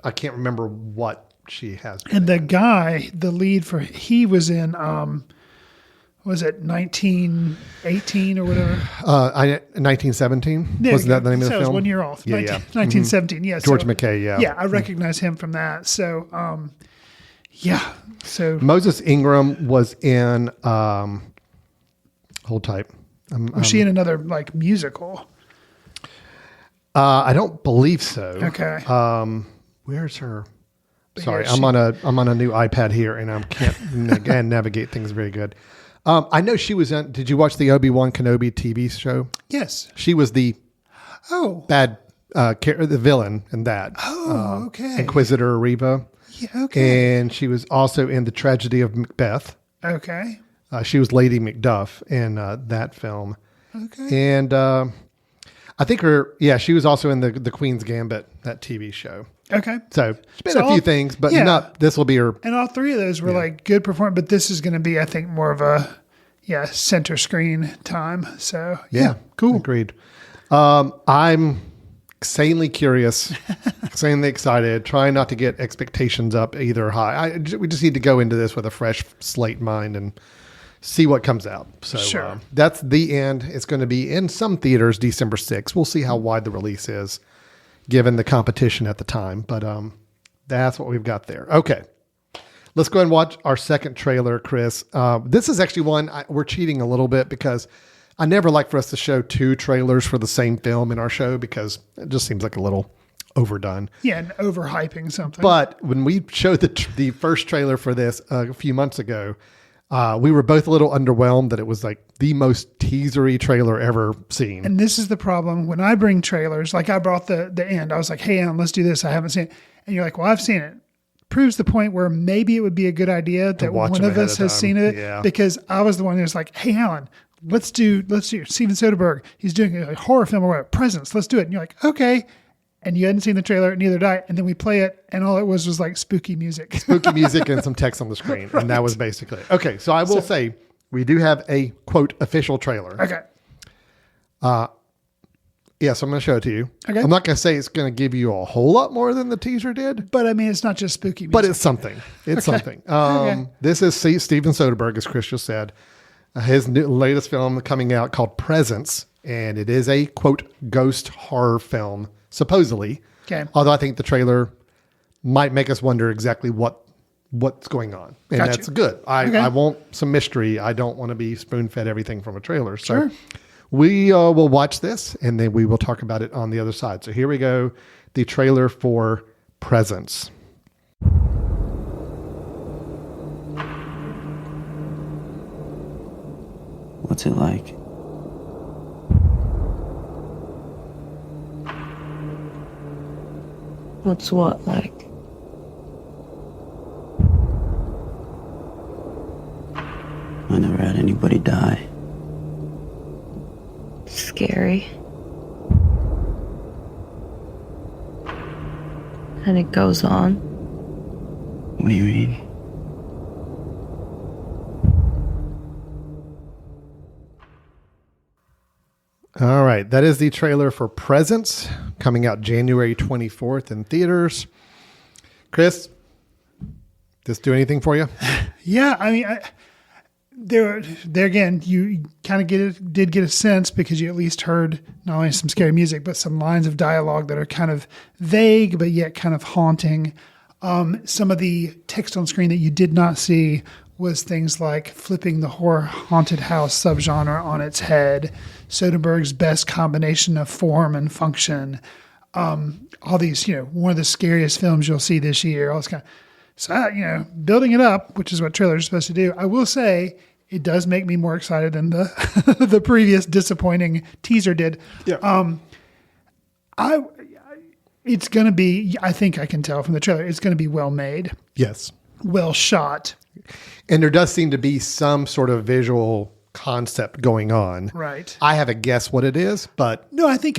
I can't remember what she has been. And the guy, the lead he was in, was it 1918 or whatever? 1917? Wasn't that the name of the film? So it was 1 year off. 1917, yeah. George McKay, yeah. Yeah, I recognize him from that. So, So Moses Ingram was in, hold tight. Was she in another musical? I don't believe so. Okay. Where's her? Sorry, I'm on a new iPad here, and I can't again navigate things very good. I know she was in. Did you watch the Obi-Wan Kenobi TV show? Yes. She was the bad the villain in that. Oh, okay. Inquisitor Reva. Yeah, okay. And she was also in The Tragedy of Macbeth. Okay. She was Lady Macduff in that film. Okay. And I think she was also in the Queen's Gambit, that TV show. Okay. So she's been a few things, but this will be her. And all three of those were good performance, but this is going to be, I think, more of a center screen time. So cool. Agreed. I'm insanely curious, insanely excited, trying not to get expectations up either high. We just need to go into this with a fresh slate mind and see what comes out. So that's The End. It's going to be in some theaters December 6th. We'll see how wide the release is, given the competition at the time. But that's what we've got there. Okay. Let's go ahead and watch our second trailer, Chris. This is actually one we're cheating a little bit because I never like for us to show 2 trailers for the same film in our show because it just seems like a little overdone. Yeah, and overhyping something. But when we showed the first trailer for this a few months ago, we were both a little underwhelmed that it was like the most teasery trailer ever seen. And this is the problem when I bring trailers, like I brought the end. I was like, hey, Alan, let's do this. I haven't seen it. And you're like, well, I've seen it. Proves the point where maybe it would be a good idea that one of us has seen it. Yeah. Because I was the one who was like, hey, Alan, let's do Steven Soderbergh. He's doing a horror film or whatever, Presence. Let's do it. And you're like, okay. And you hadn't seen the trailer, neither did I. And then we play it, and all it was like spooky music. Spooky music and some text on the screen. Right. And that was basically it. Okay, so I will say we do have a, quote, official trailer. Okay. Yes, I'm going to show it to you. Okay. I'm not going to say it's going to give you a whole lot more than the teaser did. But I mean, it's not just spooky music. But it's something. It's something. This is Steven Soderbergh, as Chris just said. His latest film coming out called Presence. And it is a, quote, ghost horror film, supposedly. Okay. Although I think the trailer might make us wonder exactly what's going on. And that's good. I want some mystery. I don't want to be spoon-fed everything from a trailer. So we will watch this, and then we will talk about it on the other side. So here we go. The trailer for Presence. What's it like? What's what like? I never had anybody die. Scary. And it goes on. What do you mean? All right. That is the trailer for Presence, coming out January 24th in theaters. Chris, this do anything for you? Yeah, I mean, there again, you kind of did get a sense because you at least heard not only some scary music, but some lines of dialogue that are kind of vague, but yet kind of haunting. Some of the text on screen that you did not see was things like flipping the horror haunted house subgenre on its head, Soderbergh's best combination of form and function, all these, one of the scariest films you'll see this year, all this kind of, so, building it up, which is what trailers are supposed to do. I will say it does make me more excited than the the previous disappointing teaser did. Yeah. It's going to be, I think I can tell from the trailer, it's going to be well made. Yes. Well shot. And there does seem to be some sort of visual concept going on. Right. I have a guess what it is, but no, I think,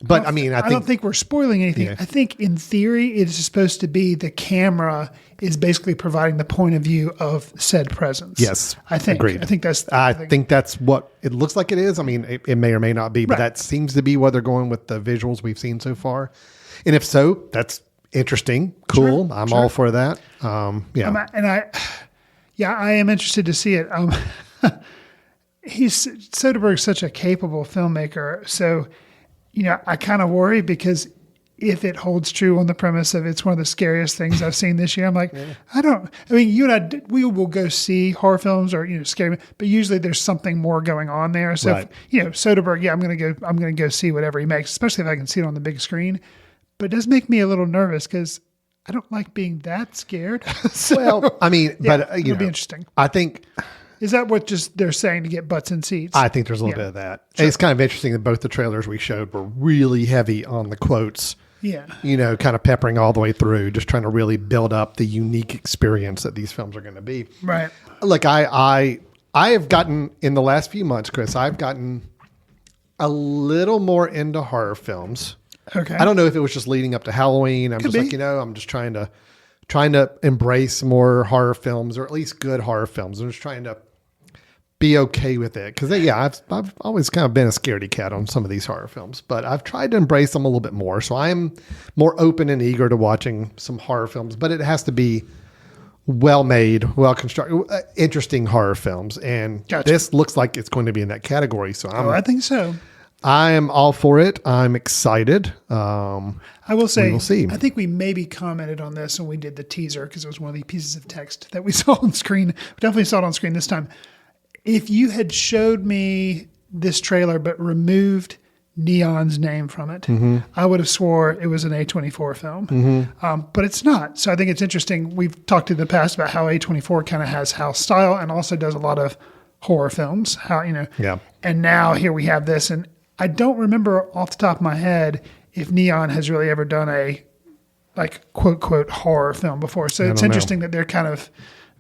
but I don't think we're spoiling anything. Yeah. I think in theory, it is supposed to be the camera is basically providing the point of view of said presence. Yes. I think. Agreed. I think that's what it looks like it is. I mean, it may or may not be, but that seems to be where they're going with the visuals we've seen so far. And if so, that's interesting. Cool. Sure, I'm all for that. I am interested to see it. Soderbergh's such a capable filmmaker. So, I kind of worry because if it holds true on the premise of it's one of the scariest things I've seen this year, I'm like, you and I, we will go see horror films or, scary, but usually there's something more going on there. So, Soderbergh, I'm going to go see whatever he makes, especially if I can see it on the big screen. But it does make me a little nervous because I don't like being that scared. It'll be interesting. I think. Is that what just they're saying to get butts in seats? I think there's a little bit of that. Sure. It's kind of interesting that both the trailers we showed were really heavy on the quotes. Yeah. Kind of peppering all the way through, just trying to really build up the unique experience that these films are going to be. Right. Like I have gotten in the last few months, Chris, I've gotten a little more into horror films. Okay. I don't know if it was just leading up to Halloween. I'm just I'm just trying to embrace more horror films, or at least good horror films. I'm just trying to be okay with it. Cause I've always kind of been a scaredy cat on some of these horror films, but I've tried to embrace them a little bit more. So I'm more open and eager to watching some horror films, but it has to be well made, well constructed, interesting horror films. And this looks like it's going to be in that category. So I think so. I am all for it. I'm excited. I will say, we will see. I think we maybe commented on this when we did the teaser because it was one of the pieces of text that we saw on screen. We definitely saw it on screen this time. If you had showed me this trailer but removed Neon's name from it, I would have swore it was an A24 film. But it's not. So I think it's interesting. We've talked in the past about how A24 kind of has house style and also does a lot of horror films. Yeah. And now here we have this, and I don't remember off the top of my head if Neon has really ever done a quote horror film before. So it's interesting that they're kind of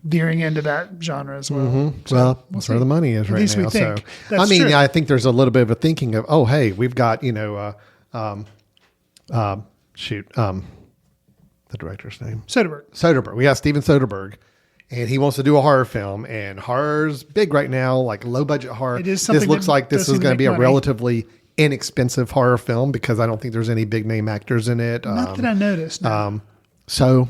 veering into that genre as well. So that's where the money is right now. We think. So, That's true. I think there's a little bit of a thinking of, oh, hey, we've got, the director's name. Soderbergh. We got Steven Soderbergh, and he wants to do a horror film, and horror's big right now, like low budget horror. It is something this looks that like this doesn't is going to be a make money. relatively inexpensive horror film because I don't think there's any big name actors in it. Not that I noticed. No. So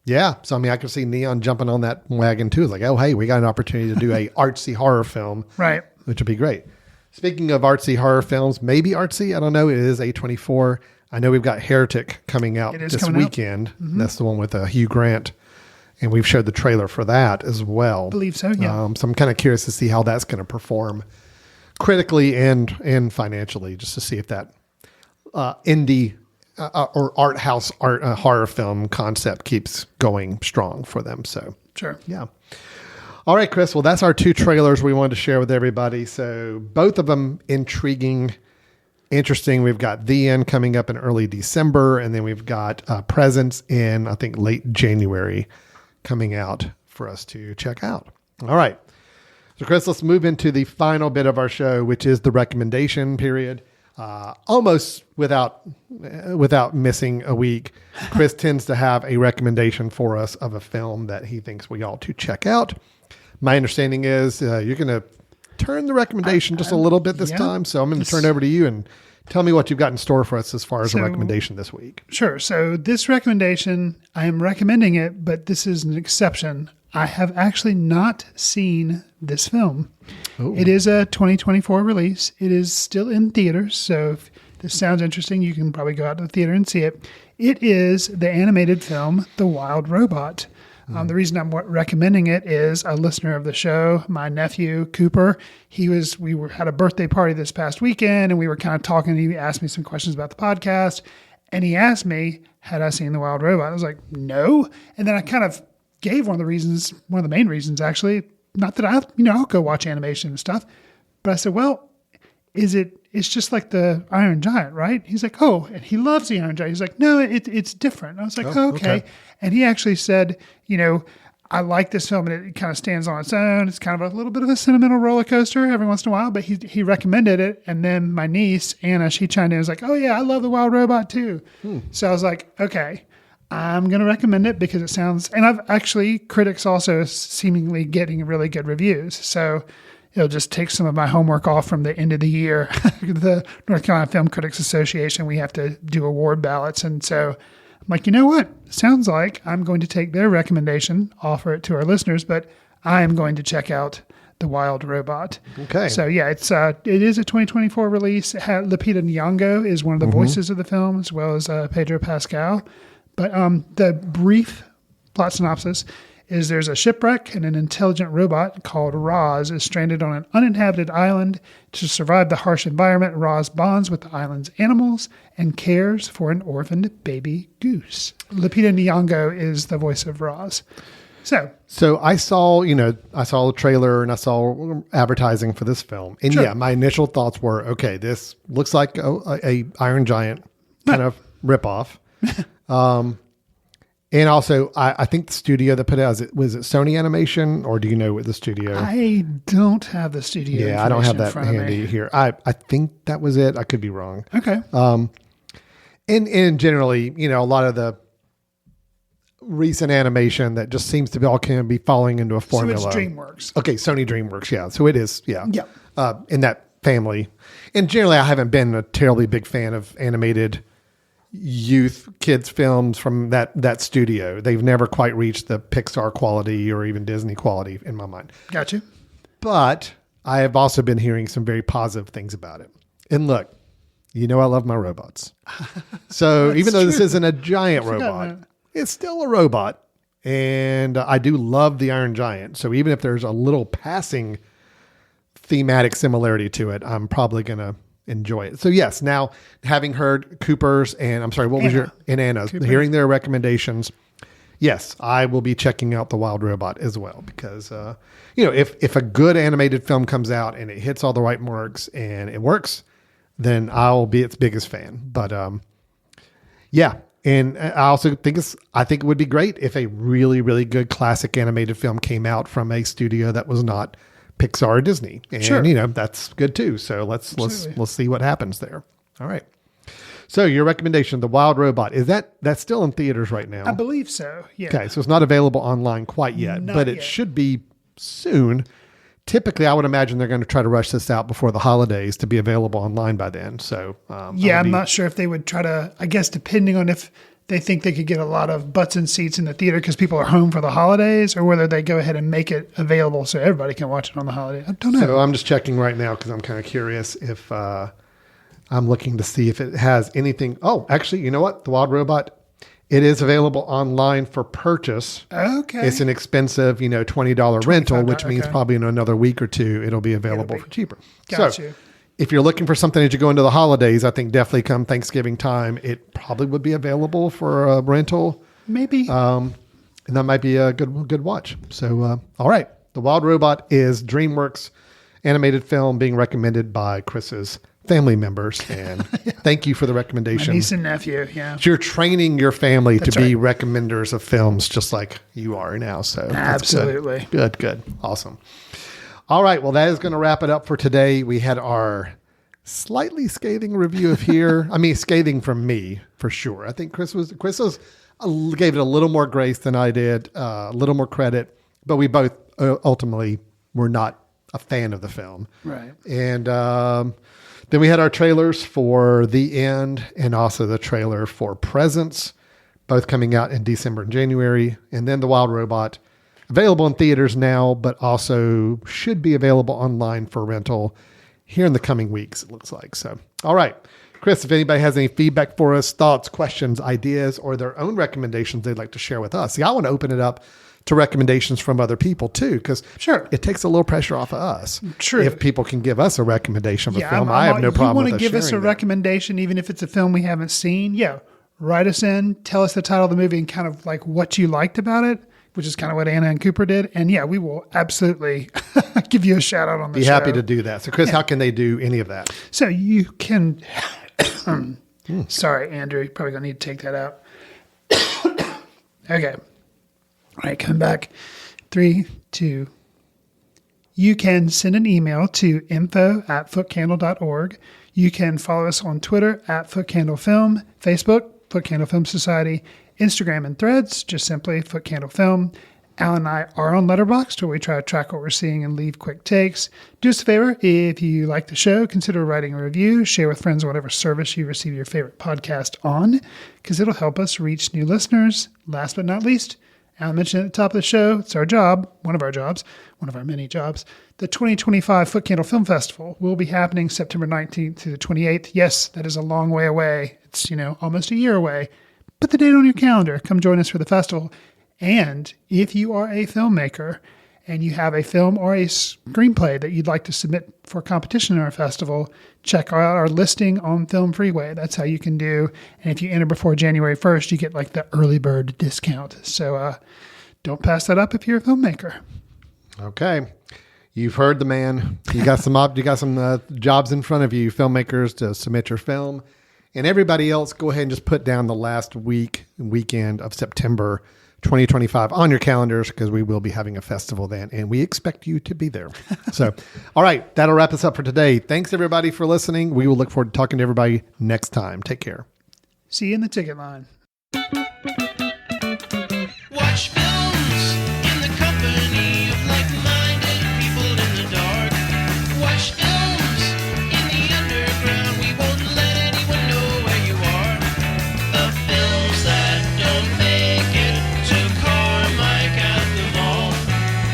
I can see Neon jumping on that wagon too. It's like, oh, hey, we got an opportunity to do a artsy horror film, Right. which would be great. Speaking of artsy horror films, maybe artsy, I don't know. It is A24. I know we've got Heretic coming out this weekend. That's the one with Hugh Grant, and we've showed the trailer for that as well. I believe so. Yeah. So I'm kind of curious to see how that's going to perform critically and financially, just to see if that indie or art house horror film concept keeps going strong for them. So Sure. yeah. All right, Chris. Well, that's our 2 trailers we wanted to share with everybody. So both of them intriguing, interesting. We've got The End coming up in early December, and then we've got Presence in, I think, late January coming out for us to check out. All right. So, Chris, let's move into the final bit of our show, which is the recommendation period. Almost without missing a week, Chris tends to have a recommendation for us of a film that he thinks we ought to check out. My understanding is you're going to turn the recommendation just a little bit this time. So I'm going to turn it over to you and tell me what you've got in store for us as far as a recommendation this week. Sure. So this recommendation, I am recommending it, but this is an exception. I have actually not seen this film. Ooh. It is a 2024 release. It is still in theaters. So if this sounds interesting, you can probably go out to the theater and see it. It is the animated film, The Wild Robot. The reason I'm recommending it is a listener of the show, my nephew, Cooper. We had a birthday party this past weekend, and we were kind of talking. He asked me some questions about the podcast, and he asked me, had I seen The Wild Robot? I was like, no. And then I kind of gave one of the main reasons, actually. Not that I'll go watch animation and stuff, but I said, well, it's just like the Iron Giant, right? He's like, oh, and he loves the Iron Giant. He's like, no, it's different. I was like, oh, okay. And he actually said, I like this film and it kind of stands on its own. It's kind of a little bit of a sentimental roller coaster every once in a while, but he recommended it. And then my niece, Anna, she chimed in and was like, oh yeah, I love The Wild Robot too. So I was like, okay, I'm going to recommend it because it sounds, and I've actually, critics also seemingly getting really good reviews. So it'll just take some of my homework off from the end of the year. The North Carolina Film Critics Association, we have to do award ballots. And so I'm like, you know what? Sounds like I'm going to take their recommendation, offer it to our listeners, but I am going to check out The Wild Robot. Okay. So yeah, it is a 2024 release. Lupita Nyong'o is one of the voices of the film, as well as Pedro Pascal. But the brief plot synopsis is there's a shipwreck and an intelligent robot called Roz is stranded on an uninhabited island. To survive the harsh environment, Roz bonds with the island's animals and cares for an orphaned baby goose. Lupita Nyong'o is the voice of Roz. So I saw the trailer and I saw advertising for this film. And yeah, my initial thoughts were, okay, this looks like a Iron Giant kind of ripoff. And also, I think the studio that put it out, was it Sony Animation, or do you know what the studio? I don't have the studio. Yeah, I don't have that handy here. I think that was it. I could be wrong. Okay. And generally, a lot of the recent animation that just seems to be all kind of be falling into a formula. So it's DreamWorks. Okay, Sony DreamWorks. Yeah, so it is. Yeah. Yeah. In that family, and generally, I haven't been a terribly big fan of animated youth kids films from that studio. They've never quite reached the Pixar quality or even Disney quality in my mind. Gotcha. But I have also been hearing some very positive things about it. And look, I love my robots. So even though this isn't a giant robot, it's still a robot. And I do love the Iron Giant. So even if there's a little passing thematic similarity to it, I'm probably going to enjoy it. So yes, now having heard Cooper's and I'm sorry, what was your and Anna's, Cooper. hearing their recommendations, yes, I will be checking out The Wild Robot as well because if a good animated film comes out and it hits all the right marks and it works, then I'll be its biggest fan. But yeah, and I also think it would be great if a really, really good classic animated film came out from a studio that was not Pixar or Disney. And Sure. That's good too. So let's see what happens there. All right. So your recommendation, The Wild Robot, that's still in theaters right now? I believe so. Yeah. Okay, so it's not available online quite yet, Not but it yet. should be soon. Typically, I would imagine they're going to try to rush this out before the holidays to be available online by then. So I'm not sure if they would try to, I guess, depending on if they think they could get a lot of butts and seats in the theater because people are home for the holidays, or whether they go ahead and make it available so everybody can watch it on the holiday. I don't know. So I'm just checking right now because I'm kind of curious if I'm looking to see if it has anything. Oh, actually, you know what? The Wild Robot, it is available online for purchase. Okay. It's an expensive, $20 rental, which means okay. probably in another week or two, it'll be available for cheaper. Got So you. if you're looking for something as you go into the holidays, I think definitely come Thanksgiving time, it probably would be available for a rental. Maybe. And that might be a good watch. So, all right. The Wild Robot is DreamWorks animated film being recommended by Chris's family members. And thank you for the recommendation. My niece and nephew, yeah. You're training your family That's to be right. recommenders of films just like you are now. So that's Absolutely. Good. Awesome. All right. Well, that is going to wrap it up for today. We had our slightly scathing review of here. I mean, scathing from me for sure. I think Chris gave it a little more grace than I did, a little more credit, but we both ultimately were not a fan of the film. Right. And then we had our trailers for The End and also the trailer for Presence, both coming out in December and January. And then The Wild Robot, available in theaters now, but also should be available online for rental here in the coming weeks, it looks like. So, all right. Chris, if anybody has any feedback for us, thoughts, questions, ideas, or their own recommendations they'd like to share with us. See, I want to open it up to recommendations from other people too, because Sure. it takes a little pressure off of us. True. If people can give us a recommendation of a film, I'm I have no problem You with want to give us a sharing that. recommendation, even if it's a film we haven't seen? Yeah. Write us in, tell us the title of the movie and kind of like what you liked about it, which is kind of what Anna and Cooper did. And yeah, we will absolutely give you a shout out on the Be show. happy to do that. So Chris, how can they do any of that? So you can, sorry, Andrew, you're probably gonna need to take that out. Okay. All right, coming back. 3, 2. You can send an email to info@footcandle.org. You can follow us on Twitter @FootCandleFilm, Facebook, Foot Candle Film Society, Instagram and Threads, just simply Foot Candle Film. Al and I are on Letterboxd, where we try to track what we're seeing and leave quick takes. Do us a favor, if you like the show, consider writing a review, share with friends on whatever service you receive your favorite podcast on, because it'll help us reach new listeners. Last but not least, Al mentioned at the top of the show, it's our job, one of our many jobs. The 2025 Foot Candle Film Festival will be happening September 19th to the 28th. Yes, that is a long way away. It's, almost a year away. Put the date on your calendar. Come join us for the festival. And if you are a filmmaker and you have a film or a screenplay that you'd like to submit for competition in our festival, check out our listing on Film Freeway. That's how you can do. And if you enter before January 1st, you get like the early bird discount. So don't pass that up if you're a filmmaker. Okay. You've heard the man. You got some jobs in front of you, filmmakers, to submit your film. And everybody else, go ahead and just put down the last weekend of September 2025 on your calendars, because we will be having a festival then, and we expect you to be there. So, all right, that'll wrap us up for today. Thanks, everybody, for listening. We will look forward to talking to everybody next time. Take care. See you in the ticket line. Watch films in the company of like-minded people in the dark. Watch films in the underground. We won't let anyone know where you are. The films that don't make it to Carmike at the mall,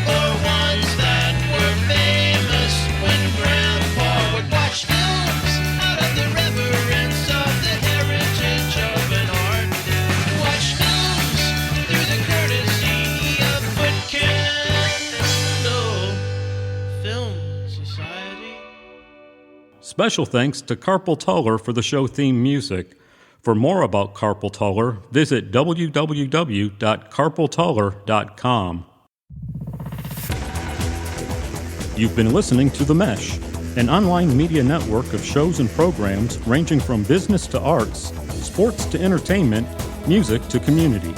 or ones that were famous when Grandpa would watch films out of the reverence of the heritage of an art. Special thanks to Carpal Tuller for the show theme music. For more about Carpal Tuller, visit www.carpaltuller.com. You've been listening to The Mesh, an online media network of shows and programs ranging from business to arts, sports to entertainment, music to community.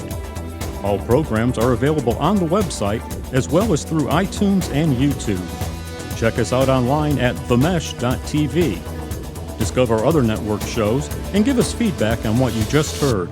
All programs are available on the website as well as through iTunes and YouTube. Check us out online at themesh.tv. Discover other network shows and give us feedback on what you just heard.